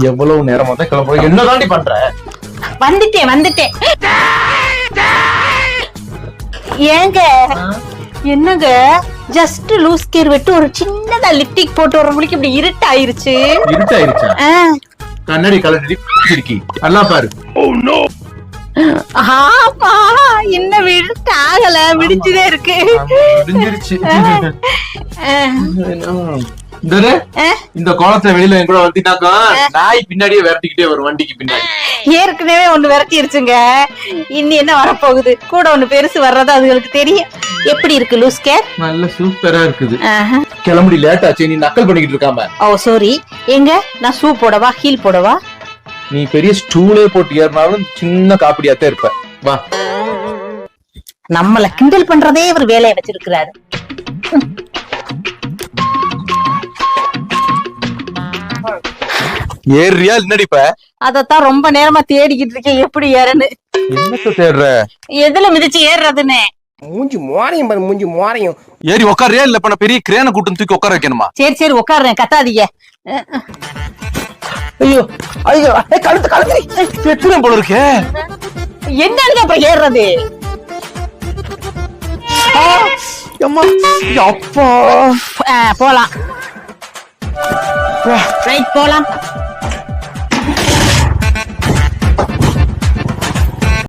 எவ்வளவு நேரமா தான் கிளம்புற, என்னதாண்டி பண்ற? வந்துட்டேன். ஏங்க என்னங்க ஜஸ்ட் லூஸ் கேர் விட்டு ஒரு சின்னதா லிப்டிக் போட்டு வரவங்களுக்கு இப்படி இருட்டாயிருச்சு. கண்ணாடி கலட்டி இருக்கி நல்லா பாரு. ஆமா இன்னும் விடுத்து ஆகல, விடிச்சுதே இருக்கு. இந்த கோலத்துல வெளியில என் கூட வந்தீங்கன்னாக்கா நாய் பின்னாடியே விரட்டிக்கிட்டே வரும் வண்டிக்கு பின்னாடி. ஏற்கனவே ஒண்ணு விரட்டிருச்சுங்க, இன்னும் என்ன வரப்போகுது, கூட ஒண்ணு பெருசு வர்றது அதுகளுக்கு தெரியும். எப்படி இருக்கு லூஸ் கேர்? நல்ல சூப்பரா இருக்குது. கிளம்பி லேட் ஆச்சு, நீ நக்கல் பண்ணிக்கிட்டு இருக்காம. ஓ சாரி. எங்க நான் ஷூ போடவா ஹீல் போடவா? நீ பெரிய ஸ்டூலே போட்டு ஏறினாலும் சின்ன காப்பிடியாத்தான் இருப்ப. வா. நம்மள கிண்டல் பண்றதே ஒரு வேலையை வச்சிருக்கிறாரு. ஏறியா நடிப்ப? அதத்தான் ரொம்ப நேரமா தேடிக்கிட்டு இருக்கேன், எப்படி ஏறன்னு. என்னத்த தேடுற? எதுல மிதிச்சு ஏறுறதுன்னு. மூஞ்சி மோரையும் பாரு, மூஞ்சி மோரையும். ஏறி உட்காரியா இல்ல பண்ண பெரிய கிரேன கூட்டம் தூக்கி உட்கார வைக்கணுமா? சரி உட்காருறேன், கத்தாதீங்க. ஐயோ ஐயோ, கழுத்து எத்தனை போல இருக்கே. என்னன்னு அப்புறம் ஏறுறது? அப்பா போலாம் ரைட் போலாம்.